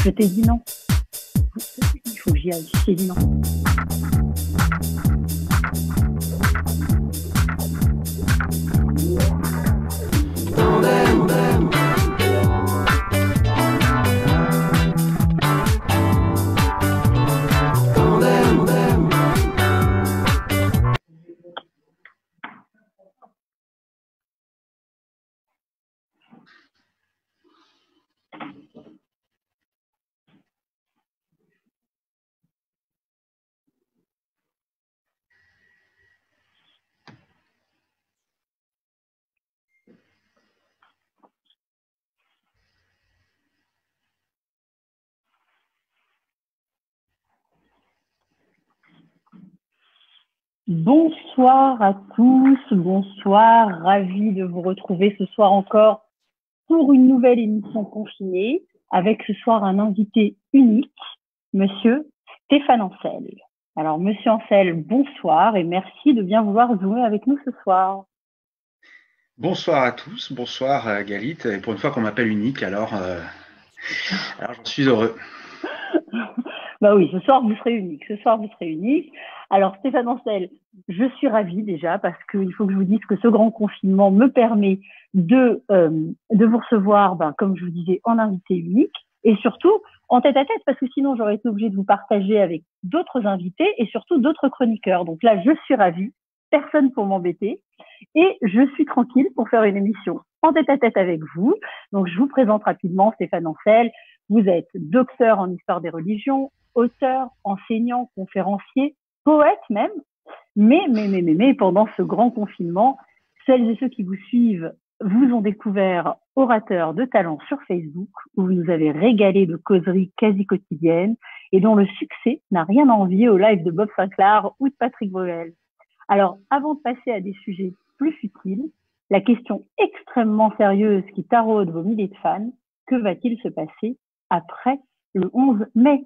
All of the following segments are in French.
Je t'ai dit non. Il faut que j'y aille. Je t'ai dit non. Bonsoir à tous, bonsoir, ravi de vous retrouver ce soir encore pour une nouvelle émission confinée, avec ce soir un invité unique, monsieur Stéphane Ancel. Alors, monsieur Ancel, bonsoir et merci de bien vouloir jouer avec nous ce soir. Bonsoir à tous, bonsoir Galit, et pour une fois qu'on m'appelle unique, alors j'en suis heureux. Bah oui, ce soir vous serez unique, Alors Stéphane Ancel, je suis ravie déjà parce qu'il faut que je vous dise que ce grand confinement me permet de vous recevoir, comme je vous disais, en invité unique et surtout en tête-à-tête parce que sinon j'aurais été obligée de vous partager avec d'autres invités et surtout d'autres chroniqueurs. Donc là, je suis ravie, personne pour m'embêter et je suis tranquille pour faire une émission en tête-à-tête avec vous. Donc je vous présente rapidement Stéphane Ancel. Vous êtes docteur en histoire des religions, auteur, enseignant, conférencier, poète même. Mais pendant ce grand confinement, celles et ceux qui vous suivent vous ont découvert orateur de talent sur Facebook, où vous nous avez régalé de causeries quasi quotidiennes et dont le succès n'a rien à envier au live de Bob Sinclair ou de Patrick Bruel. Alors, avant de passer à des sujets plus futiles, la question extrêmement sérieuse qui taraude vos milliers de fans, que va-t-il se passer après le 11 mai?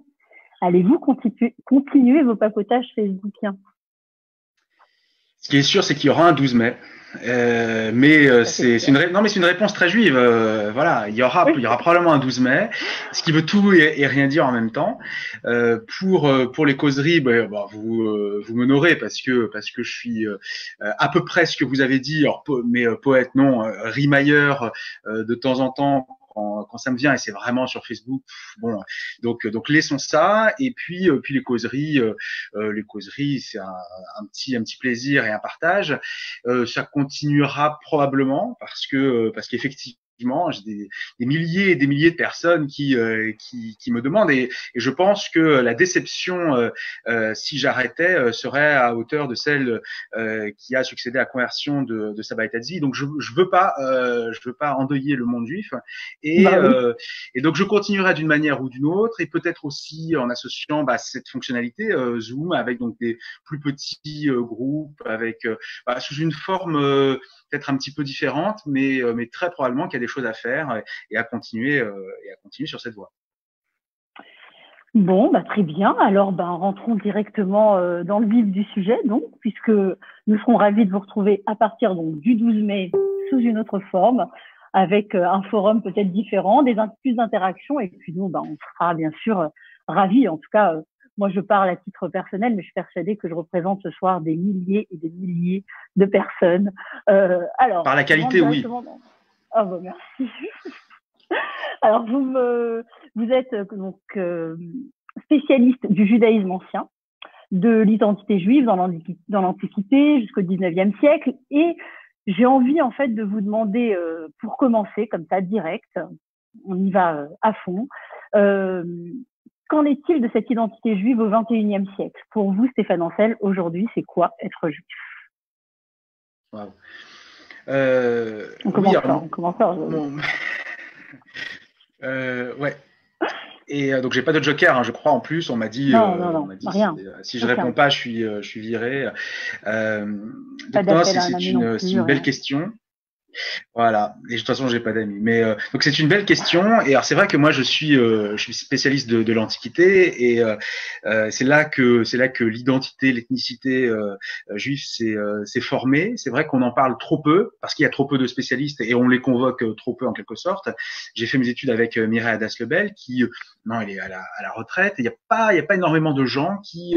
Allez-vous continuer vos papotages facebookiens? Ce qui est sûr, c'est qu'il y aura un 12 mai. C'est une réponse très juive. Voilà, il y aura probablement un 12 mai, ce qui veut tout et rien dire en même temps. Pour les causeries, vous m'honorez parce que je suis à peu près ce que vous avez dit. Alors, poète non, rimailleur de temps en temps. Quand ça me vient et c'est vraiment sur Facebook, bon, donc laissons ça et puis les causeries c'est un petit plaisir et un partage. Ça continuera probablement parce qu'effectivement j'ai des milliers et des milliers de personnes qui me demandent et je pense que la déception si j'arrêtais serait à hauteur de celle qui a succédé à la conversion de Sabah Etadzi. Donc je veux pas endeuiller le monde juif et donc je continuerai d'une manière ou d'une autre et peut-être aussi en associant cette fonctionnalité Zoom avec donc des plus petits groupes avec sous une forme peut-être un petit peu différente, mais très probablement qu'il y a des choses à faire et à continuer sur cette voie. Bon, très bien. Alors, rentrons directement dans le vif du sujet, donc, puisque nous serons ravis de vous retrouver à partir donc du 12 mai sous une autre forme, avec un forum peut-être différent, plus d'interactions, et puis nous, on sera bien sûr ravis. En tout cas, moi, je parle à titre personnel, mais je suis persuadée que je représente ce soir des milliers et des milliers de personnes. Alors, par la qualité, oui. Ah merci. Alors, vous êtes donc spécialiste du judaïsme ancien, de l'identité juive dans l'Antiquité jusqu'au 19e siècle. Et j'ai envie, en fait, de vous demander, pour commencer, comme ça, direct, on y va à fond, qu'en est-il de cette identité juive au 21e siècle? Pour vous, Stéphane Ancel, aujourd'hui, c'est quoi être juif? Wow. On commence fort. Ouais. Et donc j'ai pas de joker, je crois en plus. On m'a dit, rien. Si je réponds pas, je suis viré. Donc c'est une belle question. Voilà. Et de toute façon, j'ai pas d'amis. Mais donc c'est une belle question. Et alors c'est vrai que moi je suis spécialiste de l'Antiquité et c'est là que l'identité, l'ethnicité juive s'est formée. C'est vrai qu'on en parle trop peu parce qu'il y a trop peu de spécialistes et on les convoque trop peu en quelque sorte. J'ai fait mes études avec Mireille Hadas-Lebel qui non, elle est à la retraite. Il y a pas énormément de gens qui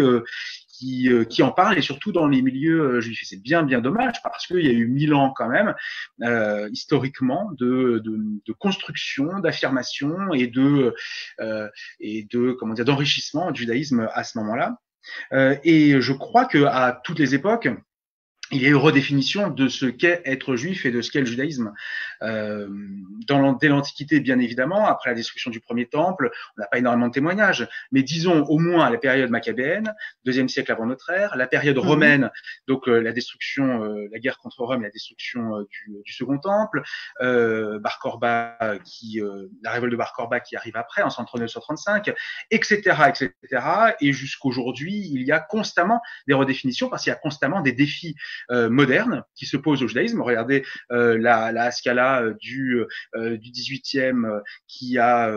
en parlent et surtout dans les milieux juifs. Et c'est bien dommage parce qu'il y a eu 1000 ans quand même historiquement de construction, d'affirmation et de comment dire d'enrichissement du judaïsme à ce moment-là. Et je crois que à toutes les époques, il y a eu redéfinition de ce qu'est être juif et de ce qu'est le judaïsme. Dès l'Antiquité, bien évidemment, après la destruction du premier temple, on n'a pas énormément de témoignages, mais disons au moins à la période machabéenne, 2e siècle avant notre ère, la période romaine, donc la destruction, la guerre contre Rome, la destruction du second temple, Bar Korba, la révolte de Bar Korba qui arrive après, en 139-135, etc., etc. Et jusqu'aujourd'hui, il y a constamment des redéfinitions parce qu'il y a constamment des défis moderne qui se pose au judaïsme. Regardez la Haskalah du 18e qui a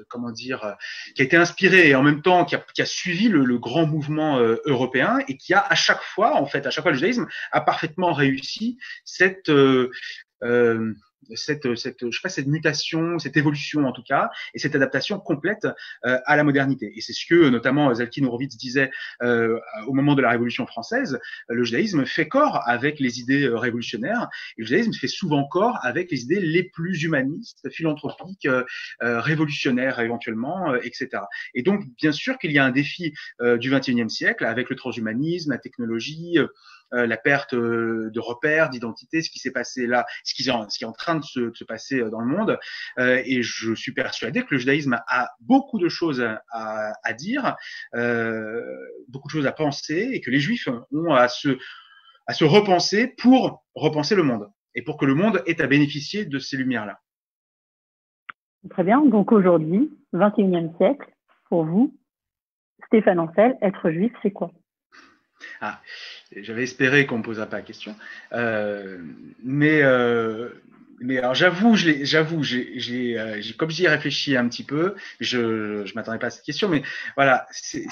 comment dire qui a été inspiré et en même temps qui a suivi le grand mouvement européen et qui a à chaque fois le judaïsme a parfaitement réussi cette mutation, cette évolution en tout cas, et cette adaptation complète à la modernité. Et c'est ce que notamment Zalkin Horowitz disait au moment de la Révolution française, le judaïsme fait corps avec les idées révolutionnaires, et le judaïsme fait souvent corps avec les idées les plus humanistes, philanthropiques, révolutionnaires éventuellement, etc. Et donc, bien sûr qu'il y a un défi du XXIe siècle avec le transhumanisme, la technologie, la perte de repères, d'identité, ce qui s'est passé là, ce qui est en train de se passer dans le monde. Et je suis persuadé que le judaïsme a beaucoup de choses à dire, beaucoup de choses à penser, et que les juifs ont à se repenser pour repenser le monde, et pour que le monde ait à bénéficier de ces lumières-là. Très bien. Donc aujourd'hui, 21e siècle, pour vous, Stéphane Ancel, être juif, c'est quoi? Ah, j'avais espéré qu'on me posera pas la question, mais alors comme j'y ai réfléchi un petit peu, je m'attendais pas à cette question, mais voilà, c'est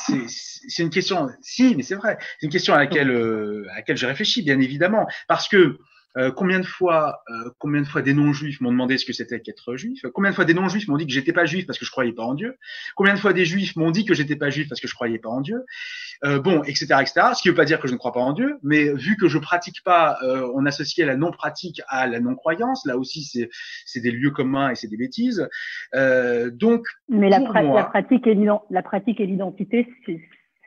une question. Si, mais c'est vrai, c'est une question à laquelle j'ai réfléchi, bien évidemment, parce que combien de fois des non-juifs m'ont demandé ce que c'était qu'être juif? Combien de fois des non-juifs m'ont dit que j'étais pas juif parce que je croyais pas en Dieu? Combien de fois des juifs m'ont dit que j'étais pas juif parce que je croyais pas en Dieu? Bon, etc., etc. Ce qui ne veut pas dire que je ne crois pas en Dieu, mais vu que je pratique pas, on associait la non-pratique à la non-croyance. Là aussi, c'est des lieux communs et c'est des bêtises. Donc, mais la pratique et l'identité,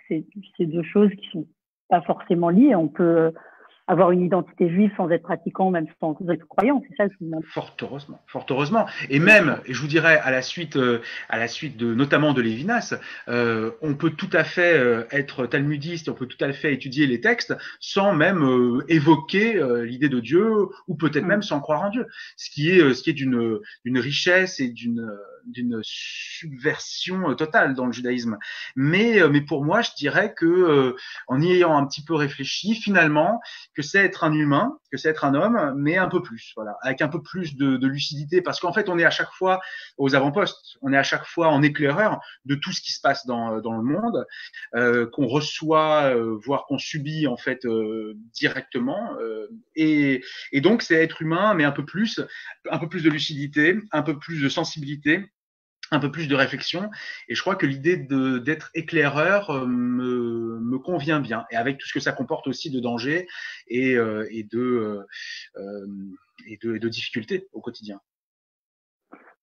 c'est deux choses qui sont pas forcément liées. On peut avoir une identité juive sans être pratiquant, même sans être croyant. C'est ça que je vous demande. Fort heureusement. Et même, et je vous dirais, à la suite de, notamment de Lévinas, on peut tout à fait être talmudiste, on peut tout à fait étudier les textes sans même évoquer l'idée de Dieu, ou peut-être même sans croire en Dieu. Ce qui est d'une richesse et d'une subversion totale dans le judaïsme. Mais pour moi, je dirais que en y ayant un petit peu réfléchi, finalement, que c'est être un humain, que c'est être un homme, mais un peu plus, voilà, avec un peu plus de lucidité, parce qu'en fait, on est à chaque fois aux avant-postes, on est à chaque fois en éclaireur de tout ce qui se passe dans le monde, qu'on reçoit, voire qu'on subit en fait directement, et donc c'est être humain, mais un peu plus de lucidité, un peu plus de sensibilité, un peu plus de réflexion, et je crois que l'idée d'être éclaireur me convient bien, et avec tout ce que ça comporte aussi de danger et de difficultés au quotidien.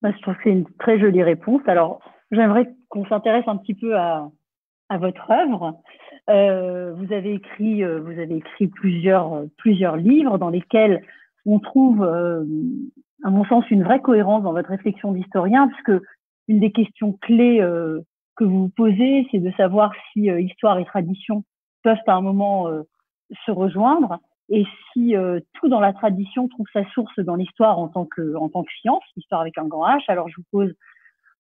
Je trouve que c'est une très jolie réponse. Alors, j'aimerais qu'on s'intéresse un petit peu à votre œuvre. Vous avez écrit plusieurs livres dans lesquels on trouve, à mon sens, une vraie cohérence dans votre réflexion d'historien, puisque une des questions clés que vous vous posez, c'est de savoir si histoire et tradition peuvent à un moment se rejoindre, et si tout dans la tradition trouve sa source dans l'histoire en tant que science, l'histoire avec un grand H. Alors je vous pose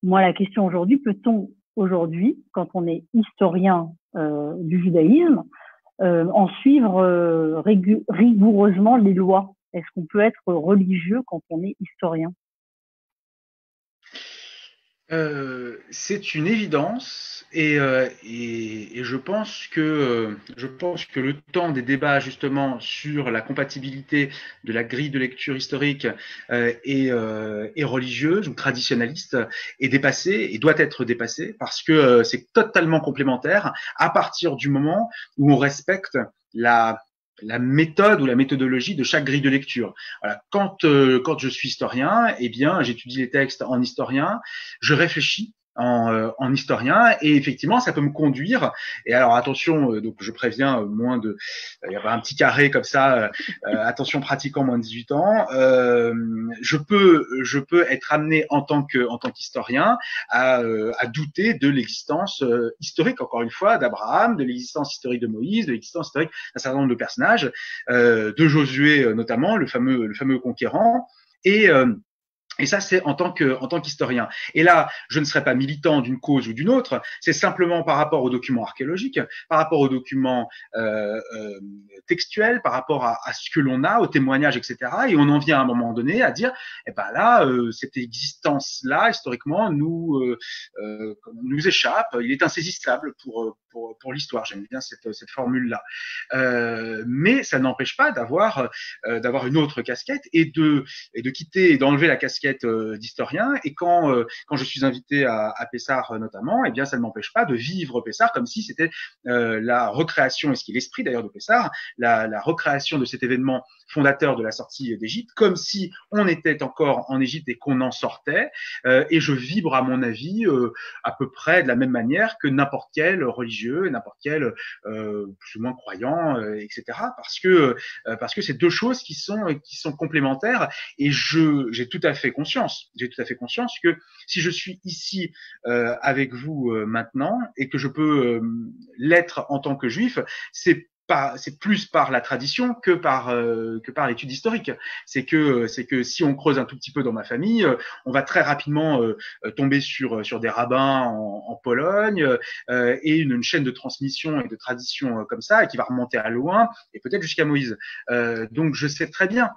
moi la question aujourd'hui, peut-on aujourd'hui, quand on est historien du judaïsme, en suivre rigoureusement les lois? Est-ce qu'on peut être religieux quand on est historien? C'est une évidence et je pense que le temps des débats justement sur la compatibilité de la grille de lecture historique et religieuse ou traditionnaliste est dépassé et doit être dépassé parce que c'est totalement complémentaire à partir du moment où on respecte la la méthode ou la méthodologie de chaque grille de lecture. Voilà. Quand je suis historien, eh bien, j'étudie les textes en historien, je réfléchis en historien et effectivement ça peut me conduire et alors attention donc je préviens il y a pas un petit carré comme ça attention pratiquant moins de 18 ans je peux être amené en tant qu'historien à douter de l'existence historique encore une fois d'Abraham, de l'existence historique de Moïse, de l'existence historique d'un certain nombre de personnages de Josué notamment le fameux conquérant et ça, c'est en tant qu'historien. Et là, je ne serai pas militant d'une cause ou d'une autre. C'est simplement par rapport aux documents archéologiques, par rapport aux documents textuels, par rapport à ce que l'on a, aux témoignages, etc. Et on en vient à un moment donné à dire, eh ben là, cette existence-là, historiquement, nous échappe. Il est insaisissable pour l'histoire. J'aime bien cette formule-là. Mais ça n'empêche pas d'avoir une autre casquette et de quitter et d'enlever la casquette d'historien. Et quand je suis invité à Pessard notamment, eh bien, ça ne m'empêche pas de vivre Pessard comme si c'était la recréation, et ce qui est l'esprit d'ailleurs de Pessard, la recréation de cet événement fondateur de la sortie d'Égypte, comme si on était encore en Égypte et qu'on en sortait. Et je vibre, à mon avis, à peu près de la même manière que n'importe quel religieux, n'importe quel plus ou moins croyant, etc. Parce que c'est deux choses qui sont complémentaires. Et j'ai tout à fait conscience que si je suis ici avec vous maintenant et que je peux l'être en tant que juif, c'est plus par la tradition que par l'étude historique. C'est que si on creuse un tout petit peu dans ma famille, on va très rapidement tomber sur des rabbins en Pologne et une chaîne de transmission et de tradition comme ça et qui va remonter à loin et peut-être jusqu'à Moïse. Donc je sais très bien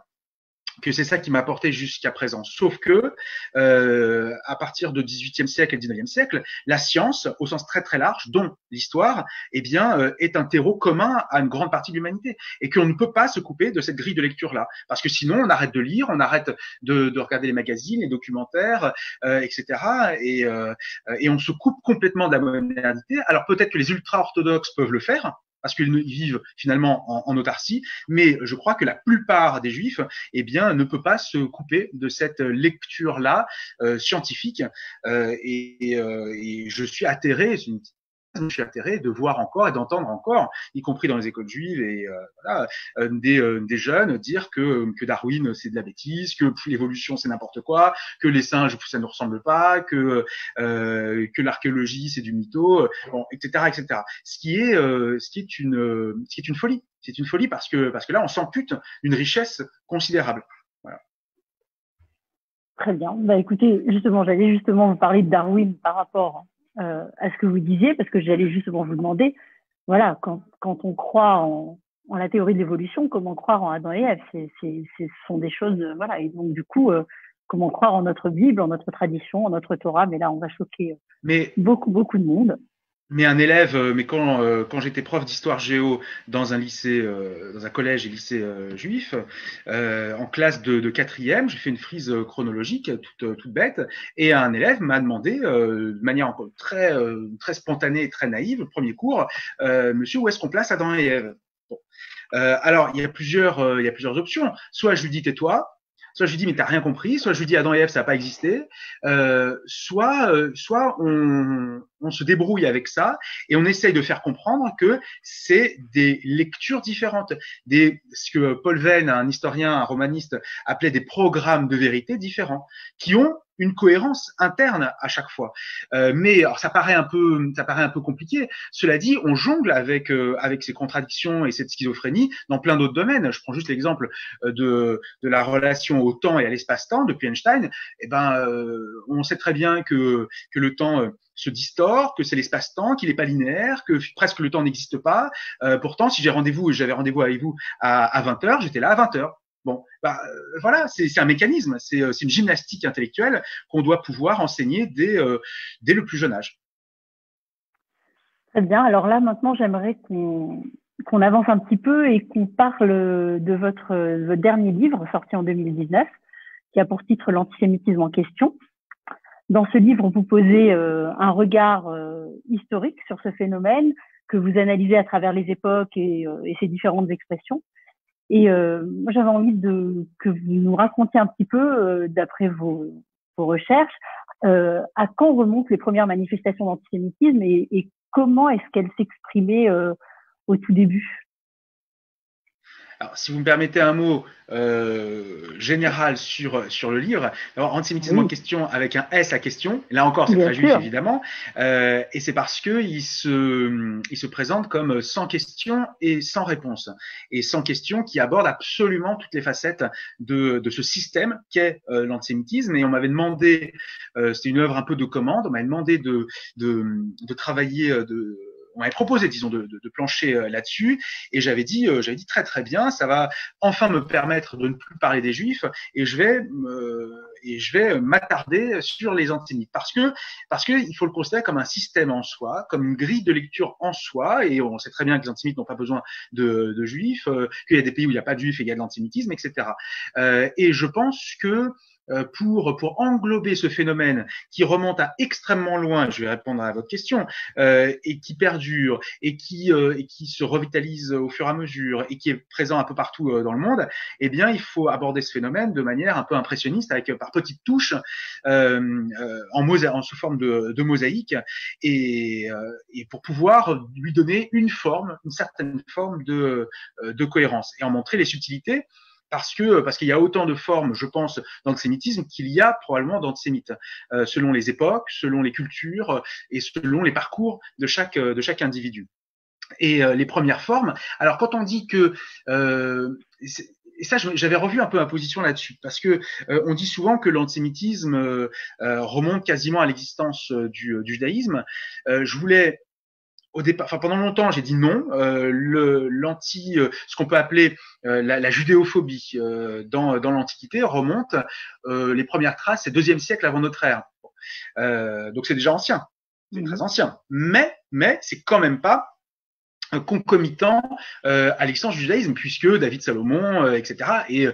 que c'est ça qui m'a porté jusqu'à présent. Sauf que, à partir du XVIIIe siècle et du XIXe siècle, la science, au sens très très large, dont l'histoire, eh bien, est un terreau commun à une grande partie de l'humanité, et qu'on ne peut pas se couper de cette grille de lecture-là, parce que sinon, on arrête de lire, on arrête de regarder les magazines, les documentaires, etc., et on se coupe complètement de la modernité. Alors peut-être que les ultra-orthodoxes peuvent le faire, parce qu'ils vivent finalement en autarcie, mais je crois que la plupart des juifs, eh bien, ne peut pas se couper de cette lecture-là scientifique. Et je suis atterré, je suis atterré de voir encore et d'entendre encore, y compris dans les écoles juives et voilà, des jeunes dire que Darwin c'est de la bêtise, que l'évolution c'est n'importe quoi, que les singes ça ne ressemble pas, que l'archéologie c'est du mytho, bon, etc., etc. Ce qui est une folie. C'est une folie parce que là on s'ampute une richesse considérable. Voilà. Très bien. Bah, écoutez, justement, j'allais justement vous parler de Darwin par rapport à ce que vous disiez, parce que j'allais justement vous demander, voilà, quand on croit en la théorie de l'évolution, comment croire en Adam et Ève? Ce sont des choses, voilà. Et donc, du coup, comment croire en notre Bible, en notre tradition, en notre Torah? Mais là, on va choquer beaucoup, beaucoup de monde. Mais quand j'étais prof d'histoire géo dans un lycée, dans un collège et lycée juif, en classe de quatrième, j'ai fait une frise chronologique toute bête, et un élève m'a demandé de manière encore très spontanée et très naïve, le premier cours, Monsieur, où est-ce qu'on place Adam et Ève? Bon. Alors il y a plusieurs options. Soit je lui dis tais-toi. Soit je lui dis mais t'as rien compris, soit je lui dis Adam et Ève ça n'a pas existé, soit on se débrouille avec ça et on essaye de faire comprendre que c'est des lectures différentes, ce que Paul Venn, un historien, un romaniste, appelait des programmes de vérité différents, qui ont une cohérence interne à chaque fois. Mais alors ça paraît un peu compliqué. Cela dit, on jongle avec ces contradictions et cette schizophrénie dans plein d'autres domaines. Je prends juste l'exemple de la relation au temps et à l'espace-temps depuis Einstein. Eh ben, on sait très bien que le temps se distord, que c'est l'espace-temps, qu'il n'est pas linéaire, que presque le temps n'existe pas. Pourtant, si j'avais rendez-vous avec vous à 20h, j'étais là à 20h. Bon, voilà, c'est un mécanisme, c'est une gymnastique intellectuelle qu'on doit pouvoir enseigner dès le plus jeune âge. Très bien. Alors là, maintenant, j'aimerais qu'on avance un petit peu et qu'on parle de votre dernier livre sorti en 2019, qui a pour titre L'antisémitisme en question. Dans ce livre, vous posez un regard historique sur ce phénomène que vous analysez à travers les époques et ses différentes expressions. Et moi, j'avais envie que vous nous racontiez un petit peu, d'après vos recherches, à quand remontent les premières manifestations d'antisémitisme et comment est-ce qu'elles s'exprimaient au tout début? Alors, si vous me permettez un mot général sur le livre, alors antisémitisme en question avec un S à question. Là encore, c'est très juif évidemment, et c'est parce que il se présente comme sans question et sans réponse, et sans question qui aborde absolument toutes les facettes de ce système qu'est l'antisémitisme. Et on m'avait demandé, c'était une œuvre un peu de commande, on m'avait demandé de travailler on m'avait proposé, disons, de plancher là-dessus, et j'avais dit très très bien, ça va enfin me permettre de ne plus parler des Juifs, et je vais m'attarder sur les antisémites, parce que il faut le considérer comme un système en soi, comme une grille de lecture en soi, et on sait très bien que les antisémites n'ont pas besoin de Juifs, qu'il y a des pays où il n'y a pas de Juifs et il y a de l'antisémitisme, etc. Et je pense que pour englober ce phénomène qui remonte à extrêmement loin, je vais répondre à votre question, et qui perdure et qui se revitalise au fur et à mesure et qui est présent un peu partout dans le monde, eh bien, il faut aborder ce phénomène de manière un peu impressionniste, avec par petites touches, sous forme de mosaïque, et pour pouvoir lui donner une certaine forme de cohérence, et en montrer les subtilités. Parce qu'il y a autant de formes, je pense, d'antisémitisme qu'il y a probablement d'antisémites, selon les époques, selon les cultures et selon les parcours de chaque individu. Et les premières formes. Alors quand on dit que et ça, j'avais revu un peu ma position là-dessus, parce que on dit souvent que l'antisémitisme remonte quasiment à l'existence du judaïsme. Je voulais au départ, enfin pendant longtemps, j'ai dit non. Ce qu'on peut appeler la judéophobie dans l'Antiquité remonte. Les premières traces, c'est 2e siècle avant notre ère. Donc c'est déjà ancien, c'est très ancien. Mais c'est quand même pas concomitant à l'existence du judaïsme, puisque David Salomon, etc. Et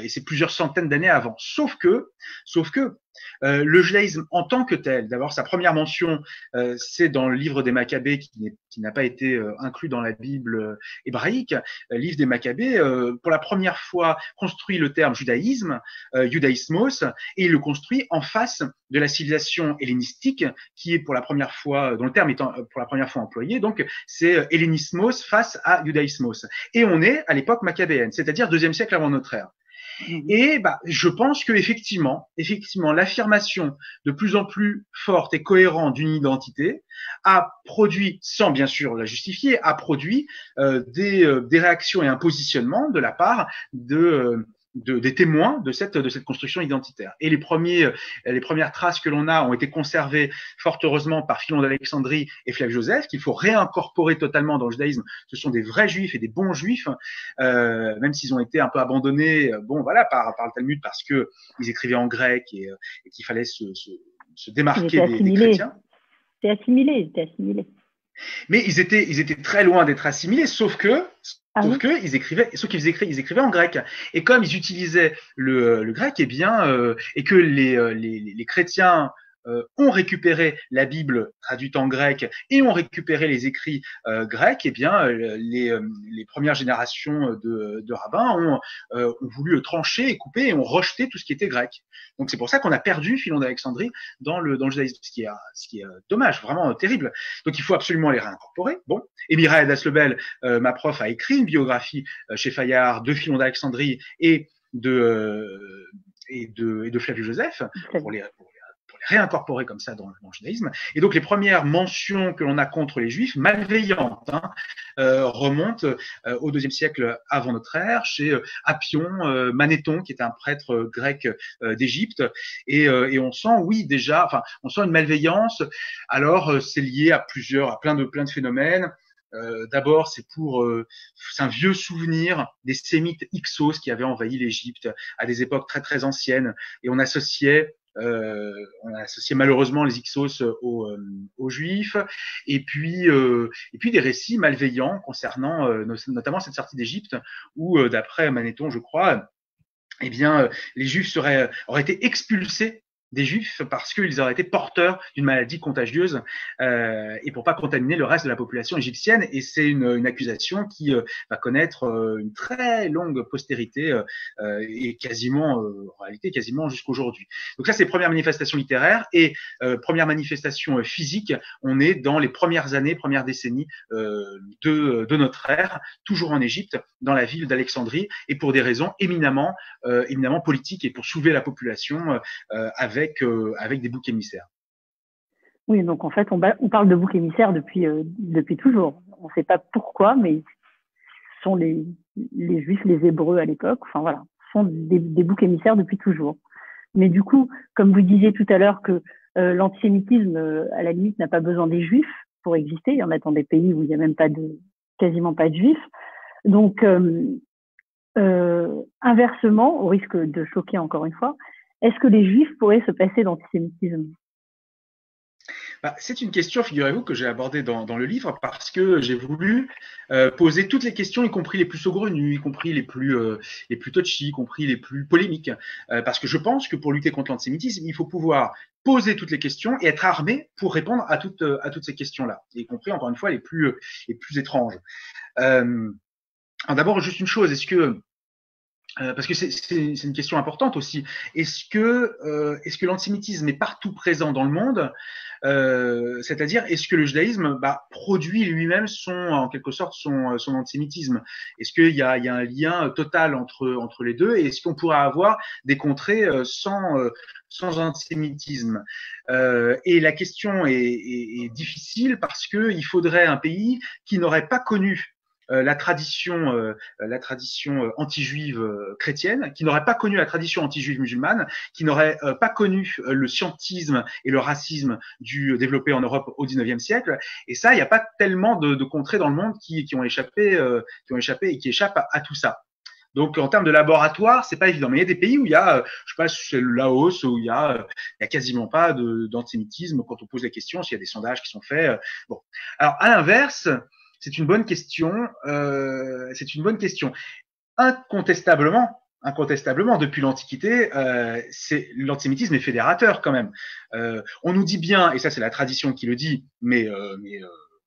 c'est plusieurs centaines d'années avant. Sauf que le judaïsme en tant que tel, d'abord sa première mention, c'est dans le livre des Maccabées, qui n'a pas été inclus dans la Bible hébraïque. Le livre des Maccabées, pour la première fois, construit le terme judaïsme, judaïsmos, et il le construit en face de la civilisation hellénistique, qui est pour la première fois, dont le terme étant pour la première fois employé. Donc c'est hellénismos face à judaïsmos. Et on est à l'époque maccabéenne, c'est-à-dire 2e siècle avant notre ère. Et je pense que effectivement, l'affirmation de plus en plus forte et cohérente d'une identité a produit, sans bien sûr la justifier, a produit des réactions et un positionnement de la part des témoins de cette construction identitaire. Et les premières traces que l'on a ont été conservées fort heureusement par Philon d'Alexandrie et Flavius Joseph, qu'il faut réincorporer totalement dans le judaïsme. Ce sont des vrais juifs et des bons juifs, même s'ils ont été un peu abandonnés, par le Talmud, parce que ils écrivaient en grec et qu'il fallait se démarquer des chrétiens. C'était assimilé. Mais ils étaient très loin d'être assimilés, sauf qu'ils écrivaient en grec. Et comme ils utilisaient le grec, et que les chrétiens ont récupéré la Bible traduite en grec et ont récupéré les écrits grecs, les premières générations de rabbins ont voulu trancher et couper et ont rejeté tout ce qui était grec. Donc c'est pour ça qu'on a perdu Philon d'Alexandrie dans le judaïsme, ce qui est dommage, vraiment terrible. Donc il faut absolument les réincorporer. Bon, et Mireille Daslebel, ma prof, a écrit une biographie chez Fayard de Philon d'Alexandrie et de Flavius Joseph pour les réincorporer comme ça dans le judaïsme. Et donc les premières mentions que l'on a contre les juifs, malveillantes, remontent au 2e siècle avant notre ère, chez Appion, Manéthon, qui était un prêtre grec d'Égypte, et on sent, on sent une malveillance. Alors c'est lié à plein de phénomènes. D'abord, c'est un vieux souvenir des Sémites Hyksos qui avaient envahi l'Égypte à des époques très très anciennes, et on associait malheureusement les Hyksos aux Juifs, et puis des récits malveillants concernant notamment cette sortie d'Égypte, où d'après Manéthon, je crois, eh bien, les Juifs auraient été expulsés des Juifs parce qu'ils auraient été porteurs d'une maladie contagieuse et pour pas contaminer le reste de la population égyptienne. Et c'est une accusation qui va connaître une très longue postérité et quasiment, en réalité, quasiment jusqu'aujourd'hui. Donc ça, c'est première manifestation littéraire et première manifestation physique. On est dans les premières années, premières décennies de notre ère, toujours en Égypte, dans la ville d'Alexandrie, et pour des raisons éminemment politique et pour soulever la population avec des boucs émissaires. Oui, donc en fait, on parle de boucs émissaires depuis toujours. On ne sait pas pourquoi, mais ce sont les Juifs, les Hébreux à l'époque, enfin voilà, sont des boucs émissaires depuis toujours. Mais du coup, comme vous disiez tout à l'heure que l'antisémitisme, à la limite, n'a pas besoin des Juifs pour exister. Il y en a dans des pays où il n'y a même quasiment pas de Juifs. Donc, inversement, au risque de choquer encore une fois, est-ce que les Juifs pourraient se passer d'antisémitisme? C'est une question, figurez-vous, que j'ai abordée dans le livre parce que j'ai voulu poser toutes les questions, y compris les plus saugrenues, y compris les plus touchy, y compris les plus polémiques, parce que je pense que pour lutter contre l'antisémitisme, il faut pouvoir poser toutes les questions et être armé pour répondre à toutes ces questions-là, y compris encore une fois les plus étranges. Alors d'abord, juste une chose, est-ce que parce que c'est une question importante aussi. Est-ce que l'antisémitisme est partout présent dans le monde, c'est-à-dire est-ce que le judaïsme produit lui-même en quelque sorte son antisémitisme? Est-ce qu'il y a un lien total entre les deux, et est-ce qu'on pourrait avoir des contrées sans antisémitisme? Et la question est difficile parce que il faudrait un pays qui n'aurait pas connu la tradition anti-juive chrétienne, qui n'aurait pas connu la tradition anti-juive musulmane, qui n'aurait pas connu le scientisme et le racisme développé en Europe au XIXe siècle. Et ça, il n'y a pas tellement de contrées dans le monde qui ont échappé et qui échappent à tout ça. Donc, en termes de laboratoire, c'est pas évident. Mais il y a des pays où il y a, je sais pas, c'est le Laos, où il y a quasiment pas d'antisémitisme quand on pose la question, s'il y a des sondages qui sont faits. Bon. Alors, à l'inverse, c'est une bonne question. Incontestablement, depuis l'Antiquité, l'antisémitisme est fédérateur quand même. On nous dit bien, et ça c'est la tradition qui le dit, mais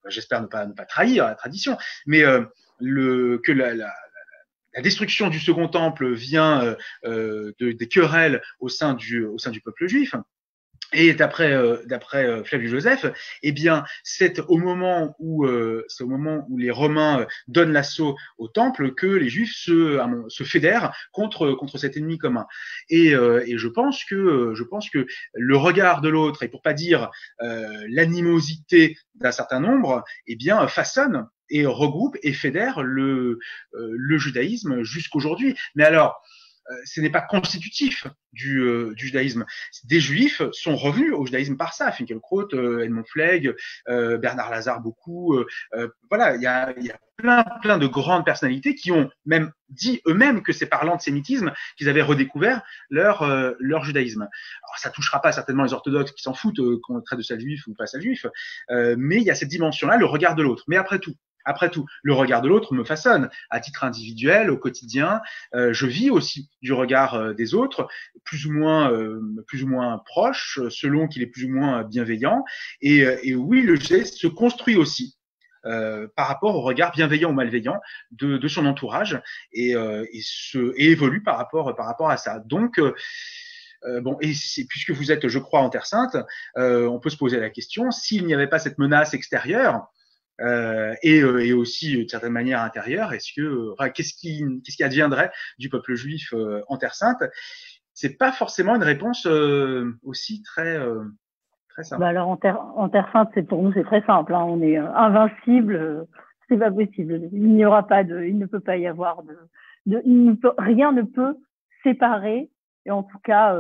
j'espère ne pas trahir la tradition, mais que la destruction du Second Temple vient des querelles au sein du peuple juif. Et d'après Flavius Joseph, eh bien, c'est au moment où les Romains donnent l'assaut au temple que les Juifs se fédèrent contre cet ennemi commun. Et je pense que le regard de l'autre, et pour pas dire l'animosité d'un certain nombre, eh bien, façonne et regroupe et fédère le judaïsme jusqu'aujourd'hui. Mais alors, ce n'est pas constitutif du judaïsme. Des juifs sont revenus au judaïsme par ça. Finkielkraut, Edmond Flegg, Bernard Lazare beaucoup. Voilà, il y a plein de grandes personnalités qui ont même dit eux-mêmes que c'est par l'antisémitisme qu'ils avaient redécouvert leur judaïsme. Alors ça touchera pas certainement les orthodoxes qui s'en foutent qu'on traite de sale juif ou pas sale juif, mais il y a cette dimension-là, le regard de l'autre. Mais après tout, le regard de l'autre me façonne à titre individuel, au quotidien. Je vis aussi du regard des autres, plus ou moins proche, selon qu'il est plus ou moins bienveillant. Et oui, le geste se construit aussi par rapport au regard bienveillant ou malveillant de son entourage, et évolue par rapport à ça. Donc bon, et puisque vous êtes, je crois, en Terre Sainte, on peut se poser la question, s'il n'y avait pas cette menace extérieure, et aussi d'une certaine manière intérieure, qu'est-ce qui adviendrait du peuple juif en Terre Sainte? C'est pas forcément une réponse aussi très simple. Alors en Terre Sainte, pour nous c'est très simple, hein. On est invincible, c'est pas possible. Il ne peut pas y avoir rien ne peut séparer. Et en tout cas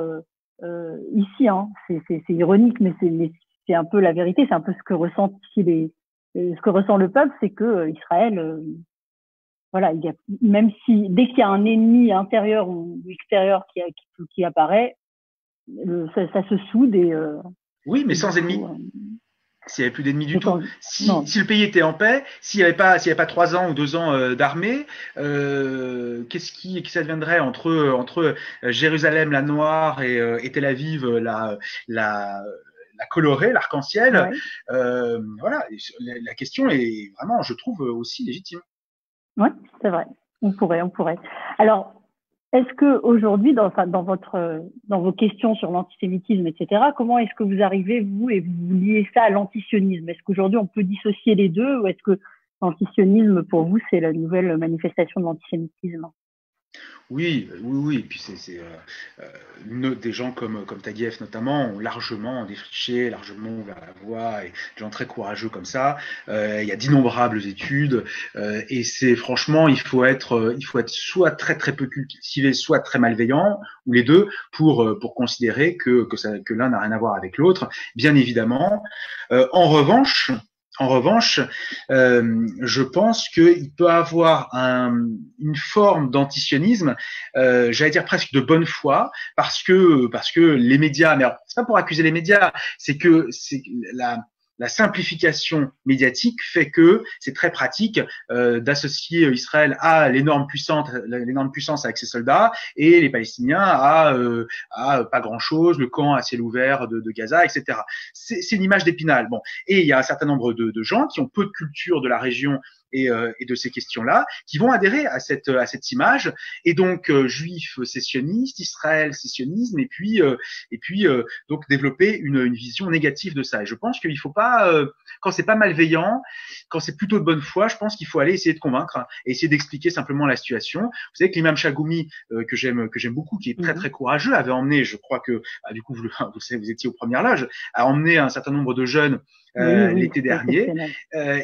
ici, hein, c'est ironique, mais c'est un peu la vérité, c'est un peu ce que ressentent ici ce que ressent le peuple, c'est que Israël, voilà, même si dès qu'il y a un ennemi intérieur ou extérieur qui apparaît, ça se soude Oui, mais et du sans ennemis. coup, S'il n'y avait plus d'ennemis du tout. non. Si le pays était en paix, s'il n'y avait pas 3 ans ou 2 ans d'armée, qu'est-ce qui adviendrait entre Jérusalem la noire et Tel Aviv la colorée, l'arc-en-ciel. Ouais. Voilà, la question est vraiment, je trouve, aussi légitime. Oui, c'est vrai. On pourrait. Alors, est-ce que aujourd'hui, dans vos questions sur l'antisémitisme, etc., comment est-ce que vous arrivez, vous, et vous liez ça à l'antisionisme? Est-ce qu'aujourd'hui on peut dissocier les deux, ou est-ce que l'antisionisme, pour vous, c'est la nouvelle manifestation de l'antisémitisme? Oui. Et puis des gens comme Taguieff notamment ont largement défriché, largement ouvert la voie, et des gens très courageux comme ça. Il y a d'innombrables études, et c'est franchement, il faut être soit très très peu cultivé, soit très malveillant, ou les deux, pour considérer que l'un n'a rien à voir avec l'autre. Bien évidemment. En revanche, je pense qu'il peut avoir une forme d'antisionisme, j'allais dire presque de bonne foi, parce que les médias, mais c'est pas pour accuser les médias, c'est que la simplification médiatique fait que c'est très pratique d'associer Israël à l'énorme puissance avec ses soldats, et les Palestiniens à pas grand chose, le camp à ciel ouvert de Gaza, etc. C'est une image d'Épinal. Bon, et il y a un certain nombre de gens qui ont peu de culture de la région et de ces questions-là, qui vont adhérer à cette image, et donc juifs sécessionnistes, Israël sécessionnisme, et puis donc développer une vision négative de ça. Et je pense qu'il faut pas, quand c'est pas malveillant, quand c'est plutôt de bonne foi, je pense qu'il faut aller essayer de convaincre, hein, et essayer d'expliquer simplement la situation. Vous savez que l'imam Chagoumi, que j'aime beaucoup, qui est très très courageux, avait emmené, je crois que du coup vous étiez aux premières loges, a emmené un certain nombre de jeunes l'été dernier,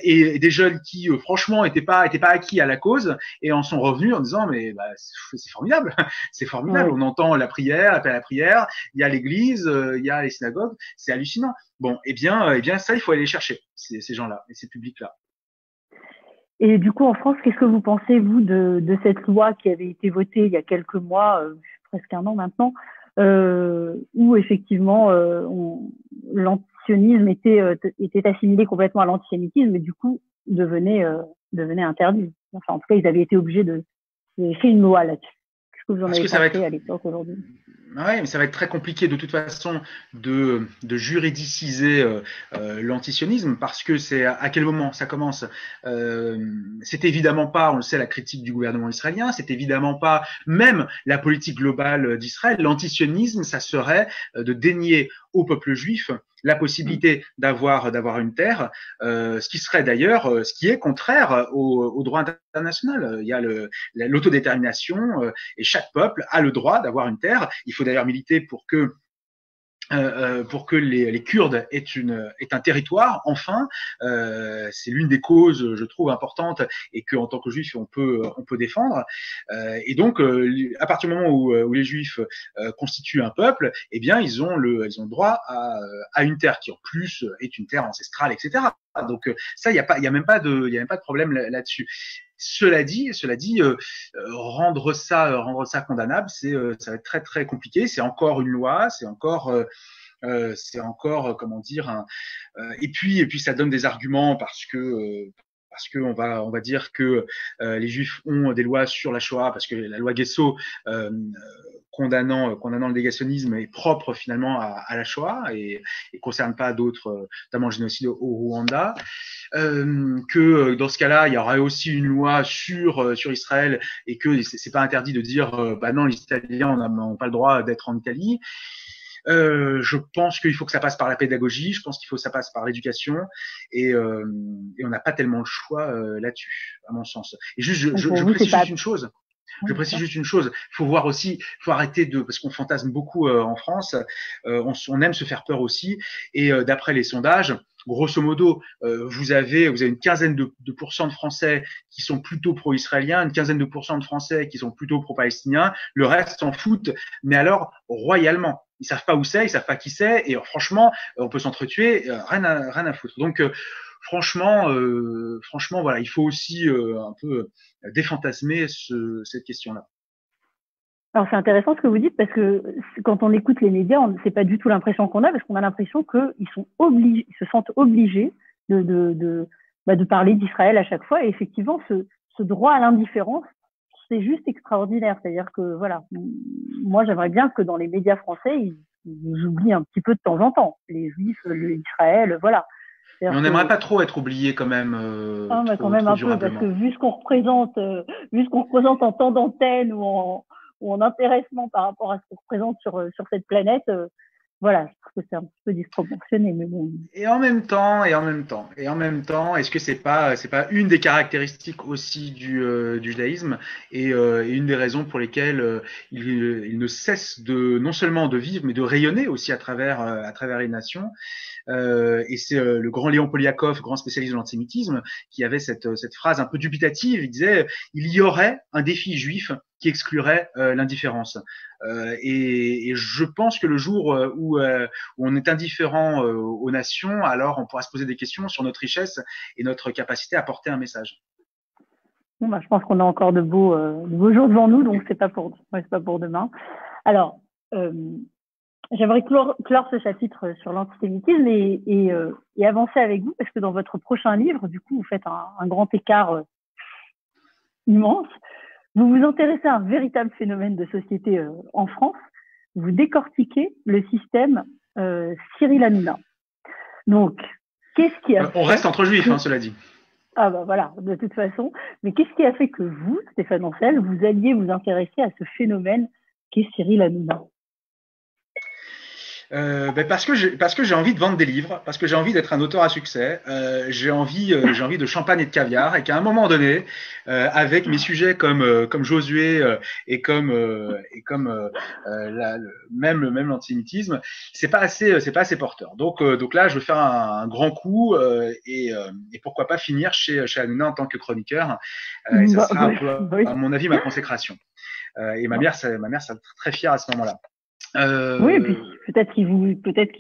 et des jeunes qui franchement étaient pas acquis à la cause, et en sont revenus en disant mais c'est formidable, c'est formidable. On entend la prière, l'appel à la prière, il y a l'église, il y a les synagogues, c'est hallucinant. Bon, eh bien ça, il faut aller les chercher, ces gens-là et ces publics-là. Et du coup, en France, qu'est-ce que vous pensez, vous, de cette loi qui avait été votée il y a quelques mois, presque un an maintenant, où effectivement l'antisionisme était assimilé complètement à l'antisémitisme, et du coup devenait interdit. Enfin, en tout cas, ils avaient été obligés de faire une loi là-dessus. Qu'est-ce que vous en avez pensé à l'époque, aujourd'hui? Ouais, mais ça va être très compliqué de toute façon de juridiciser l'antisionisme, parce que c'est à quel moment ça commence. C'est évidemment pas, on le sait, la critique du gouvernement israélien, c'est évidemment pas même la politique globale d'Israël. L'antisionisme, ça serait de dénier au peuple juif la possibilité d'avoir une terre, ce qui serait d'ailleurs, ce qui est contraire au droit international. Il y a l'autodétermination, et chaque peuple a le droit d'avoir une terre. Il faut d'ailleurs militer pour que les Kurdes aient un territoire. Enfin, c'est l'une des causes, je trouve, importantes, et que en tant que juif on peut défendre. Et donc, à partir du moment où les Juifs constituent un peuple, eh bien, ils ont le droit à une terre qui en plus est une terre ancestrale, etc. Donc ça, il y a même pas de problème là-dessus. Cela dit, rendre ça condamnable, ça va être très très compliqué. C'est encore une loi, c'est encore comment dire, et puis ça donne des arguments, parce que on va dire que les Juifs ont des lois sur la Shoah, parce que la loi Guesso condamnant le négationnisme est propre finalement à la Shoah, et concerne pas d'autres, notamment le génocide au Rwanda. Que dans ce cas-là, il y aurait aussi une loi sur Israël, et que c'est pas interdit de dire bah non, les Italiens n'ont pas le droit d'être en Italie. Je pense qu'il faut que ça passe par la pédagogie, je pense qu'il faut que ça passe par l'éducation, et on n'a pas tellement le choix là-dessus, à mon sens. Et juste, je précise juste une chose. Il faut voir aussi, faut arrêter parce qu'on fantasme beaucoup en France, on aime se faire peur aussi, et d'après les sondages, grosso modo, vous avez une quinzaine de pourcents de Français qui sont plutôt pro-israéliens, une quinzaine de pourcents de Français qui sont plutôt pro-palestiniens, le reste s'en foutent, mais alors royalement. Ils savent pas où c'est, ils savent pas qui c'est, et franchement, on peut s'entretuer, rien à foutre. Donc franchement, voilà, il faut aussi un peu défantasmer cette question-là. Alors c'est intéressant ce que vous dites parce que quand on écoute les médias, c'est pas du tout l'impression qu'on a parce qu'on a l'impression qu'ils sont obligés, ils se sentent obligés de parler d'Israël à chaque fois. Et effectivement, ce droit à l'indifférence, c'est juste extraordinaire. C'est-à-dire que voilà, moi j'aimerais bien que dans les médias français, ils oublient un petit peu de temps en temps les Juifs, l'Israël, voilà. Mais on n'aimerait pas trop être oublié quand même, Quand même trop un peu parce durablement. que vu ce qu'on représente en temps d'antenne ou en intéressement par rapport à ce qu'on représente sur cette planète, voilà, je trouve que c'est un petit peu disproportionné, mais bon. Et en même temps, est-ce que c'est pas une des caractéristiques aussi du judaïsme et une des raisons pour lesquelles il ne cesse de non seulement de vivre, mais de rayonner aussi à travers les nations. Et c'est le grand Léon Poliakov, grand spécialiste de l'antisémitisme, qui avait cette phrase un peu dubitative. Il disait il y aurait un défi juif qui exclurait l'indifférence. Et je pense que le jour où on est indifférent aux nations, alors on pourra se poser des questions sur notre richesse et notre capacité à porter un message. Bon, bah, je pense qu'on a encore de beaux jours devant nous, donc c'est pas pour demain. Alors, j'aimerais clore ce chapitre sur l'antisémitisme et avancer avec vous, parce que dans votre prochain livre, du coup, vous faites un grand écart immense. Vous vous intéressez à un véritable phénomène de société en France. Vous décortiquez le système Cyril Hanouna. Donc, qu'est-ce qui a fait... On reste entre juifs, cela dit. Ah bah voilà, de toute façon. Mais qu'est-ce qui a fait que vous, Stéphane Ancel, vous alliez vous intéresser à ce phénomène qu'est Cyril Hanouna? Parce que j'ai envie de vendre des livres, parce que j'ai envie d'être un auteur à succès, j'ai envie de champagne et de caviar, et qu'à un moment donné, avec mes sujets comme Josué et comme même l'antisémitisme, c'est pas assez porteur. Donc là, je veux faire un grand coup et pourquoi pas finir chez Hanouna en tant que chroniqueur. Et ça sera un peu, à mon avis, ma consécration. Et ma mère sera très fière à ce moment-là. Oui, et puis peut-être qu'il